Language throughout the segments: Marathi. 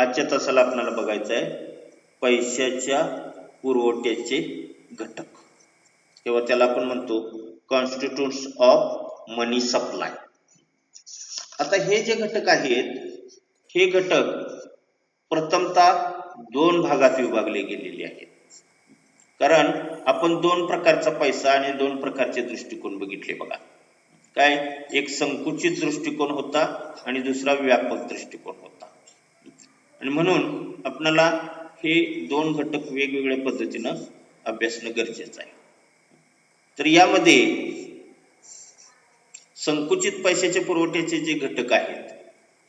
आजच्या तासाला आपल्याला बघायचं आहे पैशाच्या पुरवठ्याचे घटक किंवा त्याला आपण म्हणतो कॉन्स्टिट्यूट्स ऑफ मनी सप्लाय. आता हे जे घटक आहेत हे घटक प्रथमतः दोन भागात विभागले गेलेले आहेत. कारण आपण दोन प्रकारचा पैसा आणि दोन प्रकारचे दृष्टिकोन बघितले बघा. काय, एक संकुचित दृष्टिकोन होता आणि दुसरा व्यापक दृष्टिकोन होता. आणि म्हणून आपल्याला हे दोन घटक वेगवेगळ्या पद्धतीनं अभ्यासणं गरजेचं आहे. तर यामध्ये संकुचित पैशाच्या पुरवठ्याचे जे घटक आहेत,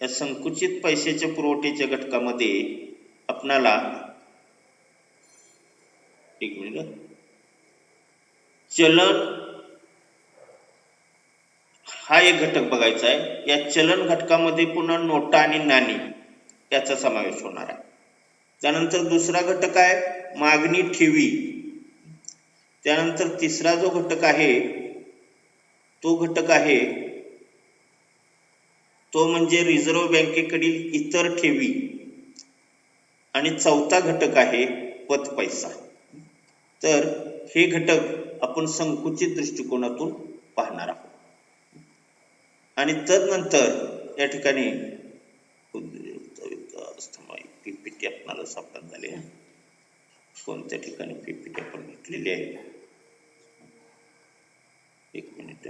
या संकुचित पैशाच्या पुरवठ्याच्या घटकामध्ये आपणाला एक मिनिट, चलन हा एक घटक बघायचा आहे. या चलन घटकामध्ये पुन्हा नोटा आणि नाणी याचा समावेश होणार आहे. त्यानंतर दुसरा घटक आहे मागणी ठेवी. त्यानंतर तिसरा जो घटक आहे तो घटक आहे तो म्हणजे रिझर्व्ह बँकेकडील इतर ठेवी. आणि चौथा घटक आहे पत पैसा. तर हे घटक आपण संकुचित दृष्टिकोनातून पाहणार आहोत. आणि तदनंतर या ठिकाणी पीपीटी आपल्याला सापडत झाले. कोणत्या ठिकाणी पीपीटी आपण घेतलेली आहे, एक मिनिट.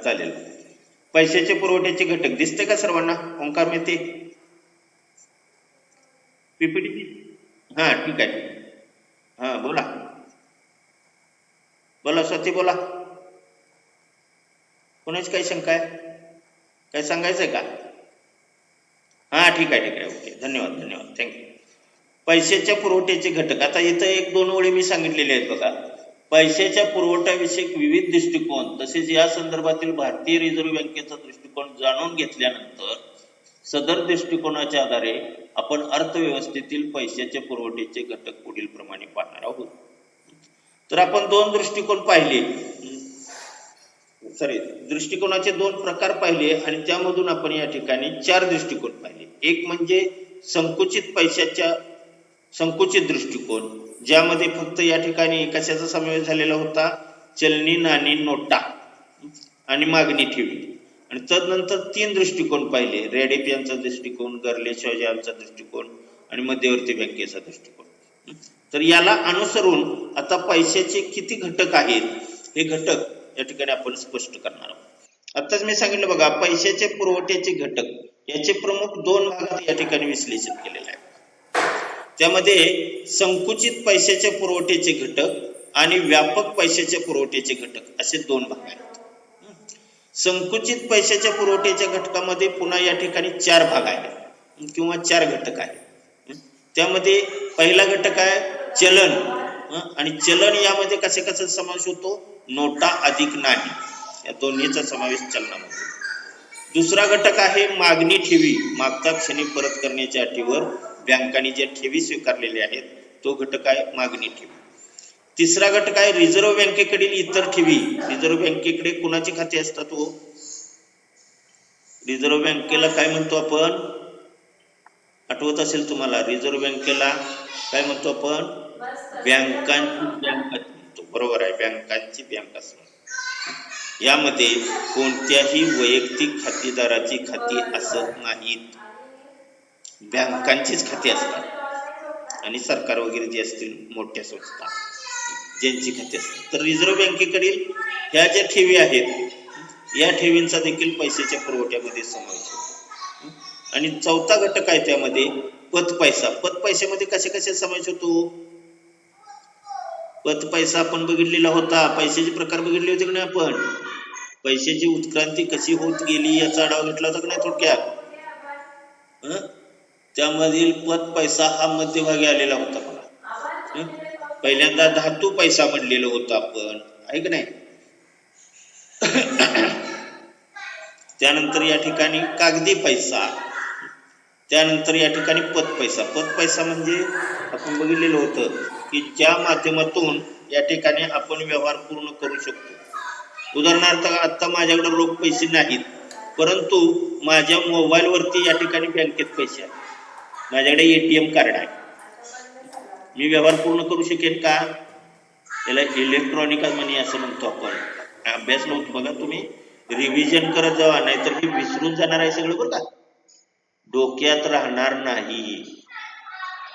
चालेल. पैशाचे पुरवठ्याचे घटक दिसते का सर्वांना? ओंकार मिळते पीपीटी? हा, ठीक आहे. हा, बोला बोला स्वाती, बोला. कोणाची काही शंका आहे, काय सांगायचंय का? हा, ठीक आहे, ठीक आहे, ओके, धन्यवाद धन्यवाद, थँक्यू. पैशाच्या पुरवठ्याचे घटक. आता इथं एक दोन ओळी मी सांगितलेले आहेत बघा. पैशाच्या पुरवठ्याविषयक विविध दृष्टिकोन तसेच या संदर्भातील भारतीय रिझर्व्ह बँकेचा दृष्टिकोन जाणून घेतल्यानंतर सदर दृष्टिकोनाच्या आधारे आपण अर्थव्यवस्थेतील पैशाच्या पुरवठ्याचे घटक पुढील प्रमाणे पाहणार आहोत. तर आपण दोन दृष्टिकोन पाहिले, दृष्टिकोनाचे दोन प्रकार पाहिले आणि त्यामधून आपण या ठिकाणी चार दृष्टिकोन पाहिले. एक म्हणजे संकुचित दृष्टिकोन, ज्यामध्ये फक्त या ठिकाणी कशाचा समावेश झालेला होता, चलनी, नाणी, नोटा आणि मागणी ठेवी. आणि तदनंतर तीन दृष्टिकोन पाहिले, रेडेप यांचा दृष्टिकोन, गर्ले-शॉज यांचा दृष्टिकोन आणि मध्यवर्ती बँकेचा दृष्टिकोन. तर याला अनुसरून आता पैशाचे किती घटक आहेत हे घटक या ठिकाणी आपण स्पष्ट करणार आहोत. आताच मी सांगितलं बघा, पैशाचे पुरवठ्याचे घटक याचे प्रमुख दोन भागात या ठिकाणी विश्लेषण केलेलं आहे. त्यामध्ये संकुचित पैशाच्या पुरवठ्याचे घटक आणि व्यापक पैशाच्या पुरवठ्याचे घटक असे दोन भाग आहेत. संकुचित पैशाच्या पुरवठ्याच्या घटकामध्ये पुन्हा या ठिकाणी चार भाग आहेत किंवा चार घटक आहेत. त्यामध्ये पहिला घटक आहे चलन. आणि चलन यामध्ये कशाचा समावेश होतो, नोटा अधिक नाणी, या दोन्हीचा समावेश चलनामध्ये. दुसरा घटक आहे मागणी ठेवी, मागच्या क्षणी परत करण्याच्या अटीवर बँकांनी ज्या ठेवी स्वीकारलेल्या आहेत तो घटक आहे मागणी ठेवी. तिसरा घटक आहे रिझर्व्ह बँकेकडील इतर ठेवी. रिझर्व्ह बँकेकडे कुणाची खाती असतात? रिझर्व्ह बँकेला काय म्हणतो आपण, आठवत असेल तुम्हाला, रिझर्व्ह बँकेला काय म्हणतो आपण? बँकांची बँक म्हणतो. बरोबर आहे, बँकांची बँक असते. यामध्ये कोणत्याही वैयक्तिक खातेदाराची खाती असत नाहीत, बँकांचीच खाती असतात. आणि सरकार वगैरे जे असतील मोठ्या संस्था ज्यांची खाती असतात. तर रिझर्व्ह बँकेकडील ह्या ज्या ठेवी आहेत या ठेवींचा देखील पैशाच्या पुरवठ्यामध्ये समावेश होतो. आणि चौथा घटक आहे त्यामध्ये पत पैसा. पत पैशामध्ये कशा समावेश होतो? पत पैसा आपण बघितलेला होता. पैशाचे प्रकार बघितले होते की नाही आपण? पैशाची उत्क्रांती कशी होत गेली याचा आढावा घेतला होता की नाही थोडक्यात? त्यामधील पत पैसा हा मध्यभागी आलेला होता बघा. पहिल्यांदा धातू पैसा म्हणलेलं होतं आपण, आहे की नाही? त्यानंतर या ठिकाणी कागदी पैसा, त्यानंतर या ठिकाणी पत पैसा म्हणजे आपण बघितलेलं होतं की ज्या माध्यमातून या ठिकाणी आपण व्यवहार पूर्ण करू शकतो. उदाहरणार्थ आता माझ्याकडे रोख पैसे नाहीत, परंतु माझ्या मोबाईलवरती या ठिकाणी बँकेत पैसे आहेत, माझ्याकडे ATM कार्ड आहे, मी व्यवहार पूर्ण करू शकेन का? त्याला इलेक्ट्रॉनिक मनी असं म्हणतो आपण. अभ्यास नव्हतं बघा, तुम्ही रिव्हिजन करत जावा, नाहीतर हे विसरून जाणार आहे सगळं बरं का, डोक्यात राहणार नाही.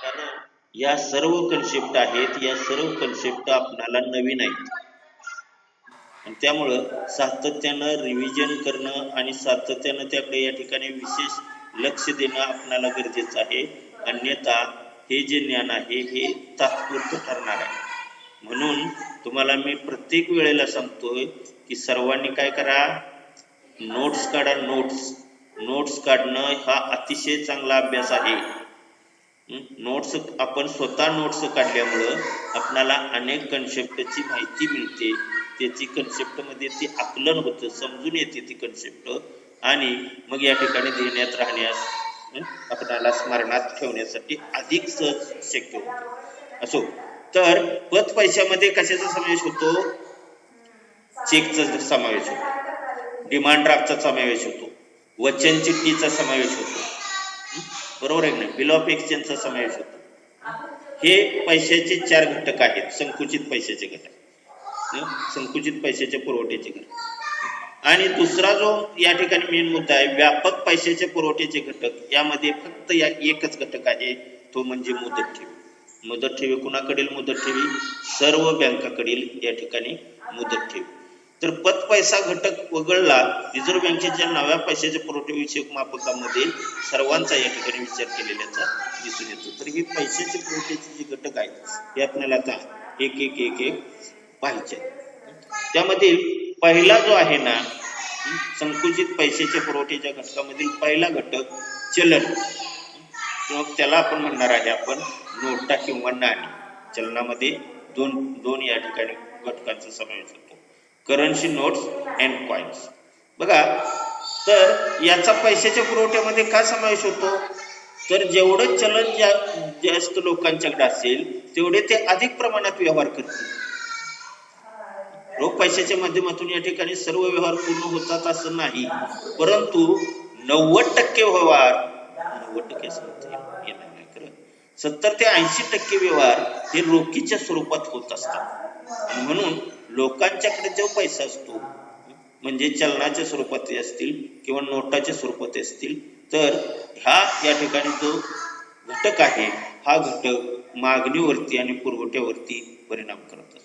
कारण या सर्व कन्सेप्ट आहेत, या सर्व कन्सेप्ट आपणाला नवीन आहेत आणि त्यामुळं सातत्यानं रिव्हिजन करणं आणि सातत्यानं त्याकडे या ठिकाणी विशेष लक्ष देणं आपणाला गरजेचं आहे. अन्यथा हे जे ज्ञान आहे हे तात्पुरतं ठरणार आहे. म्हणून तुम्हाला मी प्रत्येक वेळेला सांगतोय की सर्वांनी काय करा, नोट्स काढा. नोट्स काढणं हा अतिशय चांगला अभ्यास आहे. नोट्स आपण स्वतः नोट्स काढल्यामुळं आपणाला अनेक कन्सेप्टची माहिती मिळते, त्याची कन्सेप्टमध्ये ती आकलन होतं, समजून येते ती कन्सेप्ट आणि मग या ठिकाणी ध्येयात राहण्यास आपल्याला स्मरणात ठेवण्यासाठी अधिक सहज शक्य होतं. असो, तर पत पैशामध्ये कशाचा समावेश होतो? चेकचा समावेश होतो, डिमांड ड्राफ्टचा समावेश होतो, वचन चिठ्ठीचा समावेश होतो, बरोबर आहे ना, बिल ऑफ एक्सचेंजचा समावेश होतो. हे पैशाचे 4 घटक आहेत. संकुचित पैशाचे घटक, संकुचित पैशाच्या पुरवठ्याचे घटक. आणि दुसरा जो या ठिकाणी मेन मुद्दा आहे, व्यापक पैशाचे पुरवठ्याचे घटक. यामध्ये फक्त या एकच घटक आहे, तो म्हणजे मुदत ठेवी. मुदत ठेवी कुणाकडील? मुदत ठेवी सर्व बँकाकडील या ठिकाणी मुदत ठेवी. तर पत पैसा घटक वगळला रिझर्व्ह बँकेच्या नव्या पैशाच्या पुरवठ्याविषयक मापकामध्ये सर्वांचा या ठिकाणी विचार केलेल्याचा दिसून येतो. तर ही पैशाचे पुरवठ्याचे जे घटक आहेत हे आपल्याला आता एक एक एक एक पाहिजे. त्यामधील पहिला जो आहे ना, संकुचित पैशाच्या पुरवठ्याच्या घटकामधील पहिला घटक चलन, किंवा त्याला आपण म्हणणार आहे आपण नोटा किंवा नाणी. चलनामध्ये दोन या ठिकाणी घटकांचा समावेश होतो, करन्सी नोट्स अँड कॉइन्स. बघा, तर याचा पैशाच्या पुरवठ्यामध्ये काय समावेश होतो? तर जेवढं चलन जास्त लोकांच्याकडे असेल तेवढे ते अधिक प्रमाणात व्यवहार करतील. रोख पैशाच्या माध्यमातून या ठिकाणी सर्व व्यवहार पूर्ण होतात असं नाही, परंतु 90% व्यवहार, 90% येणार नाही खरं, 70 ते 80% व्यवहार हे रोखीच्या स्वरूपात होत असतात. आणि म्हणून लोकांच्याकडे जो पैसा असतो, म्हणजे चलनाच्या स्वरूपात असतील किंवा नोटाच्या स्वरूपात असतील, तर ह्या या ठिकाणी जो घटक आहे हा घटक मागणीवरती आणि पुरवठ्यावरती परिणाम करत असतो.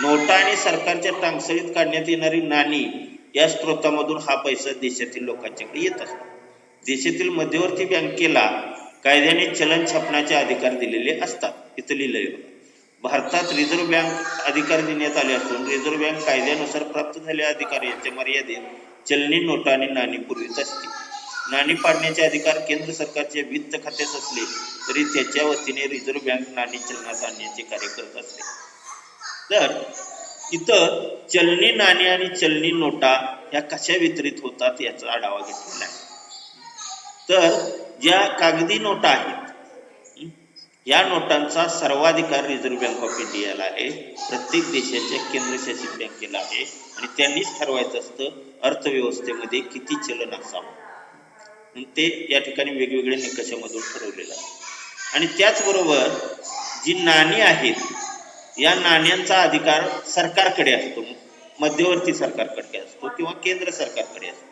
नोटा आणि सरकारच्या टांगसळीत काढण्यात येणारी नाणी या स्त्रोतामधून हा पैसा देशातील लोकांच्याकडे येत असतो. देशातील मध्यवर्ती बँकेला कायद्याने चलन छापण्याचे अधिकार दिलेले असतात. इथं लिहिलंय, भारतात रिझर्व्ह बँक अधिकार देण्यात आले असून रिझर्व्ह बँक कायद्यानुसार प्राप्त झालेल्या अधिकाराच्या मर्यादेत चलनी नोटा आणि नाणी पुरवित असते. नाणी पाडण्याचे अधिकार केंद्र सरकारच्या वित्त खात्यात असले तरी त्याच्या वतीने रिझर्व्ह बँक नाणी चलनात आणण्याचे कार्य करत असते. तर इथं चलनी नाणी आणि चलनी नोटा ह्या कशा वितरित होतात याचा आढावा घेतलेला आहे. तर ज्या कागदी नोटा आहेत या नोटांचा सर्वाधिकार रिझर्व्ह बँक ऑफ इंडियाला आहे, प्रत्येक देशाच्या केंद्रशासित बँकेला आहे आणि त्यांनीच ठरवायचं असतं अर्थव्यवस्थेमध्ये किती चलन असावं. ते या ठिकाणी वेगवेगळ्या निकषामधून ठरवलेलं आहे. आणि त्याचबरोबर जी नाणी आहेत या नाण्यांचा अधिकार सरकारकडे असतो, मध्यवर्ती सरकारकडे असतो किंवा केंद्र सरकारकडे असतो.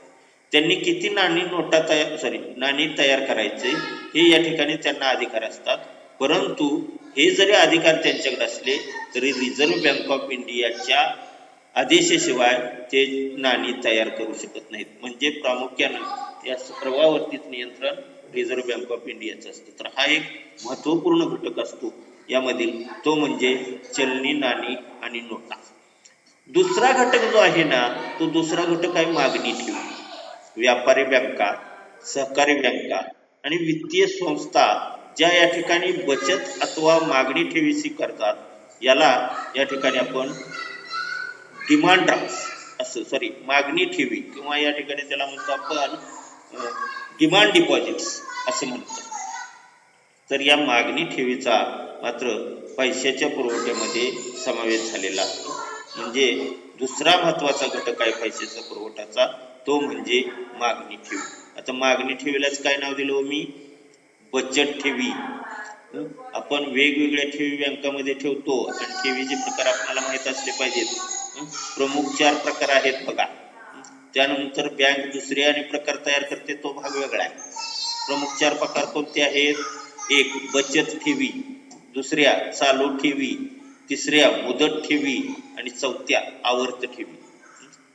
त्यांनी किती नाणी तयार करायचे हे या ठिकाणी त्यांना अधिकार असतात. परंतु हे जरी अधिकार त्यांच्याकडे असले तरी रिझर्व्ह बँक ऑफ इंडियाच्या आदेशाशिवाय ते नाणी तयार करू शकत नाहीत. म्हणजे प्रामुख्यानं या प्रवाहावरतीच नियंत्रण रिझर्व्ह बँक ऑफ इंडियाचं असतं. तर हा एक महत्वपूर्ण घटक असतो यामधील, तो म्हणजे चलनी नाणी आणि नोटा. दुसरा घटक जो आहे ना, तो दुसरा घटक आहे मागणी ठेवी. व्यापारी बँका, सहकारी बँका आणि वित्तीय संस्था ज्या या ठिकाणी बचत अथवा मागणी ठेवी स्वीकारतात याला या ठिकाणी आपण डिमांड ड्राफ्ट मागणी ठेवी किंवा या ठिकाणी त्याला म्हणतो आपण डिमांड डिपॉझिट्स असं म्हणतात. तर या मागणी ठेवीचा मात्र पैशाच्या पुरवठ्यामध्ये समावेश झालेला असतो. म्हणजे दुसरा महत्वाचा घटक आहे पैशाचा पुरवठ्याचा, तो म्हणजे मागणी ठेवी. आता मागणी ठेवीलाच काय नाव दिलं मी? बचत ठेवी. आपण वेगवेगळ्या ठेवी बँकामध्ये ठेवतो आणि ठेवीचे प्रकार आपल्याला माहित असले पाहिजेत. प्रमुख 4 प्रकार आहेत बघा. त्यानंतर बँक दुसरे आणि प्रकार तयार करते, तो भाग वेगळा आहे. प्रमुख 4 प्रकार कोणते आहेत? एक बचत ठेवी, दुसऱ्या चालू ठेवी, तिसऱ्या मुदत ठेवी आणि चौथ्या आवर्त ठेवी.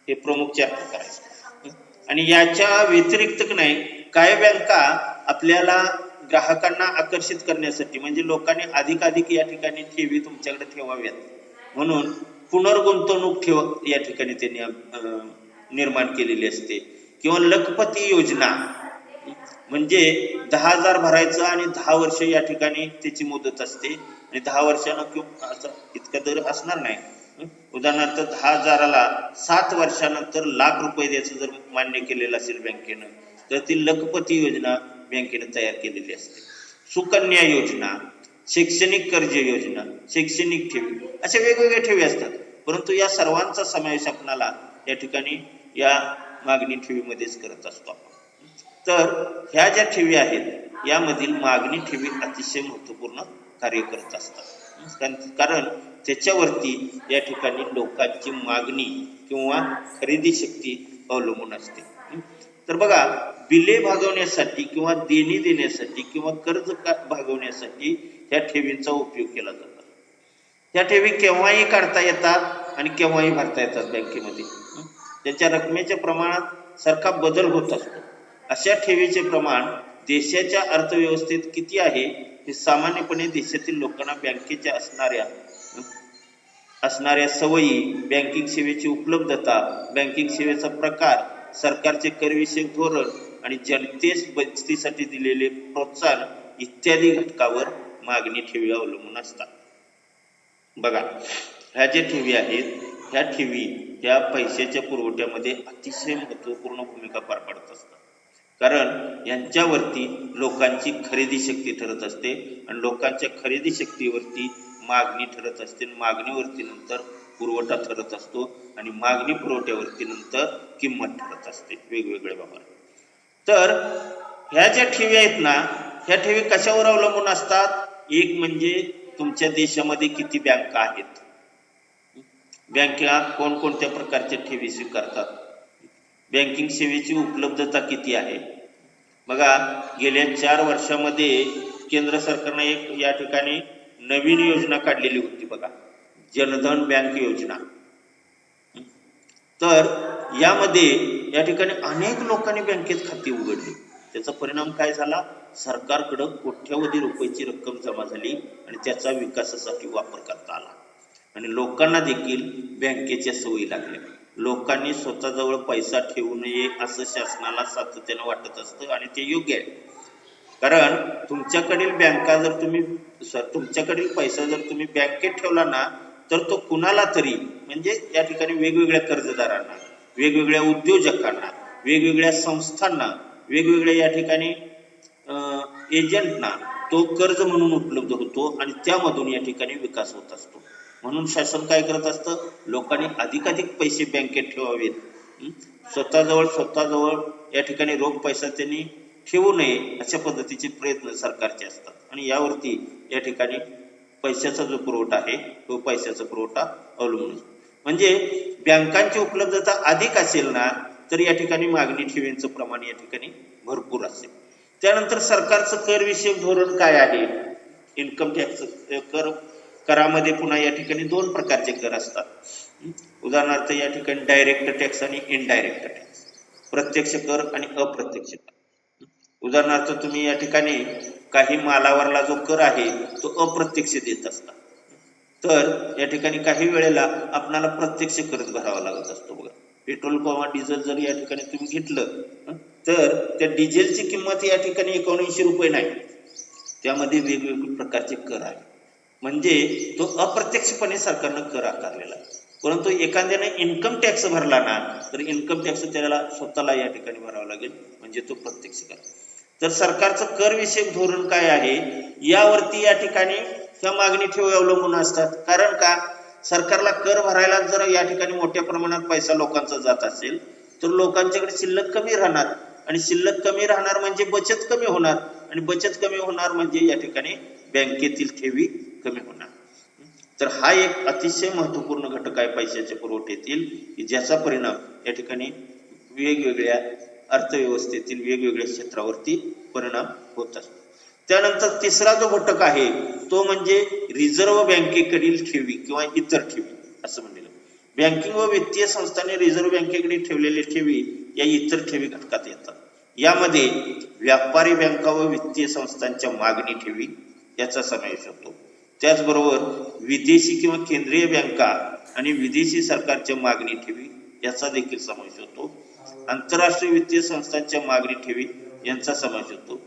हे प्रमुख 4 प्रकार आहेत. आणि याच्या व्यतिरिक्त नाही, काही बँका आपल्याला ग्राहकांना आकर्षित करण्यासाठी, म्हणजे लोकांनी अधिकाधिक या ठिकाणी ठेवी तुमच्याकडे ठेवाव्यात म्हणून पुनर्गुंतवणूक ठेव या ठिकाणी त्यांनी निर्माण केलेली असते. किंवा लखपती योजना, म्हणजे 10,000 भरायचं आणि 10 वर्ष या ठिकाणी त्याची मुदत असते आणि 10 वर्षानं किंवा असं इतका दर असणार नाही. उदाहरणार्थ 10,000ला 7 वर्षानंतर ₹1,00,000 द्यायचं जर मान्य केलेलं असेल बँकेनं, तर ती लखपती योजना बँकेनं तयार केलेली असते. सुकन्या योजना, शैक्षणिक कर्ज योजना, शैक्षणिक ठेवी, अशा वेगवेगळ्या ठेवी असतात. परंतु या सर्वांचा समावेश आपल्याला या ठिकाणी या मागणी ठेवीमध्येच करत असतो आपण. तर ह्या ज्या ठेवी आहेत यामधील मागणी ठेवी अतिशय महत्त्वपूर्ण कार्य करत असतात. कारण त्याच्यावरती या ठिकाणी लोकांची मागणी किंवा खरेदी शक्ती अवलंबून असते. तर बघा, बिले भागवण्यासाठी किंवा देणी देण्यासाठी किंवा कर्ज भागवण्यासाठी ह्या ठेवींचा उपयोग केला जातो. ह्या ठेवी केव्हाही काढता येतात आणि केव्हाही भरता येतात बँकेमध्ये. त्याच्या रकमेच्या प्रमाणात सारखा बदल होत असतो. अशा ठेवीचे प्रमाण देशाच्या अर्थव्यवस्थेत किती आहे हे सामान्यपणे देशातील लोकांना बँकेच्या असणाऱ्या सवयी, बँकिंग सेवेची उपलब्धता, बँकिंग सेवेचा प्रकार, सरकारचे करविषयक धोरण आणि जनतेस बचतीसाठी दिलेले प्रोत्साहन इत्यादी घटकावर मागणी ठेवी अवलंबून असतात. बघा, ह्या ज्या ठेवी आहेत ह्या ठेवी ह्या पैशाच्या पुरवठ्यामध्ये अतिशय महत्त्वपूर्ण भूमिका पार पाडत असतात. कारण यांच्यावरती लोकांची खरेदी शक्ती ठरत असते आणि लोकांच्या खरेदी शक्तीवरती मागणी ठरत असते. मागणीवरती नंतर पुरवठा ठरत असतो आणि मागणी पुरवठ्यावरती नंतर किंमत ठरत असते वेगवेगळ्या बाबतीत. तर ह्या ज्या ठेवी आहेत ना, ह्या ठेवी कशावर अवलंबून असतात? एक म्हणजे तुमच्या देशामध्ये किती बँका आहेत, बँका कोणकोणत्या प्रकारच्या ठेवी स्वीकारतात, बँकिंग सेवेची उपलब्धता किती आहे. बघा, गेल्या 4 वर्षामध्ये केंद्र सरकारने एक या ठिकाणी नवीन योजना काढलेली होती बघा, जनधन बँक योजना. तर यामध्ये या ठिकाणी अनेक लोकांनी बँकेत खाती उघडली. त्याचा परिणाम काय झाला? सरकारकडं कोट्यवधी रुपयाची रक्कम जमा झाली आणि त्याचा विकासासाठी वापर करता आला आणि लोकांना देखील बँकेच्या सवयी लागल्या. लोकांनी स्वतःजवळ पैसा ठेवू नये असं शासनाला सातत्यानं वाटत असतं आणि ते योग्य आहे. कारण तुमच्याकडील पैसा जर तुम्ही बँकेत ठेवला ना, तर तो कुणाला तरी, म्हणजे या ठिकाणी वेगवेगळ्या कर्जदारांना, वेगवेगळ्या उद्योजकांना, वेगवेगळ्या संस्थांना, वेगवेगळ्या या ठिकाणी एजंटना तो कर्ज म्हणून उपलब्ध होतो आणि त्यामधून या ठिकाणी विकास होत असतो. म्हणून शासन काय करत असतं? लोकांनी अधिकाधिक पैसे बँकेत ठेवावेत. स्वतःजवळ या ठिकाणी रोख पैसा त्यांनी ठेवू नये अशा पद्धतीचे प्रयत्न सरकारचे असतात आणि यावरती या ठिकाणी पैशाचा जो पुरवठा आहे तो पैशाचा पुरवठा अवलंबून असतो. म्हणजे बँकांची उपलब्धता अधिक असेल ना, तर या ठिकाणी मागणी ठेवींचं प्रमाण या ठिकाणी भरपूर असेल. त्यानंतर सरकारचं करविषयक धोरण काय आहे? इन्कम टॅक्स करामध्ये पुन्हा या ठिकाणी 2 प्रकारचे कर असतात. उदाहरणार्थ या ठिकाणी डायरेक्ट टॅक्स आणि इनडायरेक्ट टॅक्स, प्रत्यक्ष कर आणि अप्रत्यक्ष कर. उदाहरणार्थ तुम्ही या ठिकाणी काही मालावरला जो कर आहे तो अप्रत्यक्ष देत असता, तर या ठिकाणी काही वेळेला आपल्याला प्रत्यक्ष कर भरावा लागत असतो. बघा, पेट्रोल किंवा डिझेल जर या ठिकाणी तुम्ही घेतलं तर त्या डिझेलची किंमत या ठिकाणी 79 रुपये नाही, त्यामध्ये वेगवेगळे प्रकारचे कर आहे. म्हणजे तो अप्रत्यक्षपणे सरकारनं कर आकारलेला आहे. परंतु एखाद्याने इन्कम टॅक्स भरला ना, तर इन्कम टॅक्स त्याला स्वतःला या ठिकाणी भरावा लागेल, म्हणजे तो प्रत्यक्ष कर. तर सरकारचं कर विषयक धोरण काय आहे यावरती या ठिकाणी ह्या मागणी ठेवी अवलंबून असतात. कारण का सरकारला कर भरायला जर या ठिकाणी मोठ्या प्रमाणात पैसा लोकांचा जात असेल तर लोकांच्याकडे शिल्लक कमी राहणार आणि शिल्लक कमी राहणार म्हणजे बचत कमी होणार आणि बचत कमी होणार म्हणजे या ठिकाणी बँकेतील ठेवी कमी होणार. तर हा एक अतिशय महत्त्वपूर्ण घटक आहे पैशाच्या पुरवठ्यातील की ज्याचा परिणाम या ठिकाणी वेगवेगळ्या अर्थव्यवस्थेतील वेगवेगळ्या क्षेत्रावरती परिणाम होत असतो. त्यानंतर तिसरा जो घटक आहे तो म्हणजे रिझर्व्ह बँकेकडील ठेवी किंवा इतर ठेवी असं म्हणलेलं. बँकिंग व वित्तीय संस्थांनी रिझर्व्ह बँकेकडे ठेवलेले ठेवी या इतर ठेवी घटकात येतात. यामध्ये व्यापारी बँका व वित्तीय संस्थांच्या मागणी ठेवी याचा समावेश होतो. त्याचबरोबर विदेशी किंवा केंद्रीय बँका आणि विदेशी सरकारच्या मागणी ठेवी याचा देखील समावेश होतो. आंतरराष्ट्रीय वित्तीय संस्थांच्या मागणी ठेवी यांचा समावेश होतो.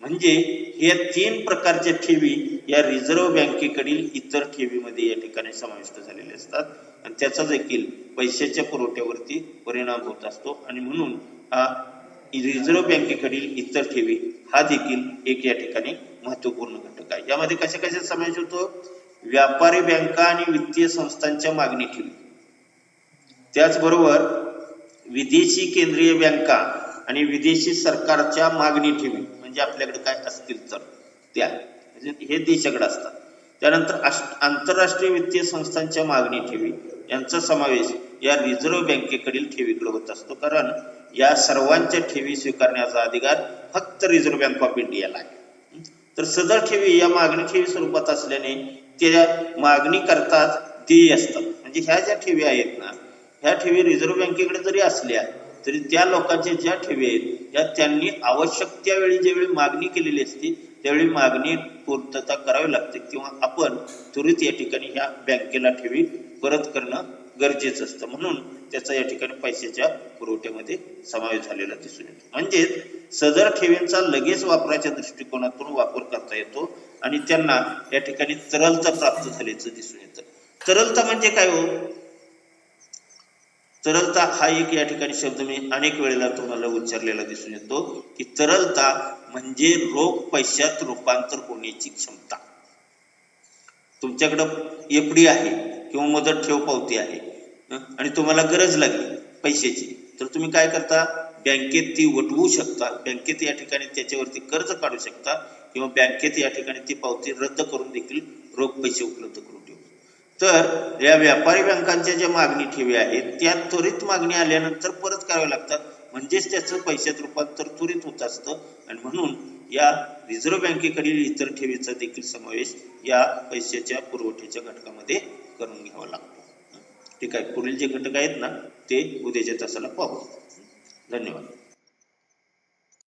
म्हणजे या 3 प्रकारच्या ठेवी या रिझर्व्ह बँकेकडील इतर ठेवीमध्ये या ठिकाणी समाविष्ट झालेले असतात आणि त्याचा देखील पैशाच्या पुरवठ्यावरती परिणाम होत असतो आणि म्हणून हा रिझर्व्ह बँकेकडील इतर ठेवी हा देखील एक या ठिकाणी महत्त्वपूर्ण घटक आहे. यामध्ये कशा कशा समावेश होतो व्यापारी बँका आणि वित्तीय संस्थांच्या मागणी ठेवी, त्याचबरोबर विदेशी केंद्रीय बँका आणि विदेशी सरकारच्या मागणी ठेवी म्हणजे आपल्याकडे काय असतील तर त्या हे देशाकडे असतात. त्यानंतर आंतरराष्ट्रीय वित्तीय संस्थांच्या मागणी ठेवी यांचा समावेश या रिझर्व्ह बँकेकडील ठेवीकडे होत असतो. कारण या सर्वांच्या ठेवी स्वीकारण्याचा अधिकार फक्त रिझर्व्ह बँक ऑफ इंडियाला आहे. तर सदर ठेवी या मागणी ठेवी स्वरूपात असल्याने त्या मागणी करताच देय असतात. म्हणजे ह्या ज्या ठेवी आहेत ना ह्या ठेवी रिझर्व्ह बँकेकडे जरी असल्या तरी त्या लोकांच्या ज्या ठेवी आहेत त्या त्यांनी आवश्यक त्यावेळी ज्यावेळी मागणी केलेली असते त्यावेळी मागणी पूर्तता करावी लागते किंवा आपण त्वरित या ठिकाणी ह्या बँकेला ठेवी परत करणं गरजेचं असतं. म्हणून त्याचा या ठिकाणी पैशाच्या पुरवठ्यामध्ये समावेश झालेला दिसून येतो. म्हणजेच सदर ठेवींचा लगेच वापराच्या दृष्टिकोनातून वापर करता येतो आणि त्यांना या ठिकाणी तरलता प्राप्त झाल्याचं दिसून येतं. तरलता म्हणजे काय हो तरलता हा एक या ठिकाणी शब्द मी अनेक वेळेला तुम्हाला उच्चारलेला दिसून येतो की तरलता म्हणजे रोख पैशात रूपांतर होण्याची क्षमता. तुमच्याकडं एफडी आहे किंवा मुदत ठेव पावती आहे आणि तुम्हाला गरज लागली पैशाची तर तुम्ही काय करता बँकेत ती वटवू शकता. बँकेत या ठिकाणी त्याच्यावरती कर्ज काढू शकता किंवा बँकेत या ठिकाणी ती पावती रद्द करून देखील रोख पैसे उपलब्ध करून ठेवू. तर या व्यापारी बँकांच्या ज्या मागणी ठेवी आहेत त्या त्वरित मागणी आल्यानंतर परत कराव्या लागतात. म्हणजेच त्याचं पैशात रूपांतर त्वरित होत असतं आणि म्हणून या रिझर्व्ह बँकेकडील इतर ठेवीचा देखील समावेश या पैशाच्या पुरवठ्याच्या घटकामध्ये करून घ्यावा लागतो. ठीक आहे. पुढील जे घटक आहेत ना ते उद्याच्या तासाला पाहू. धन्यवाद.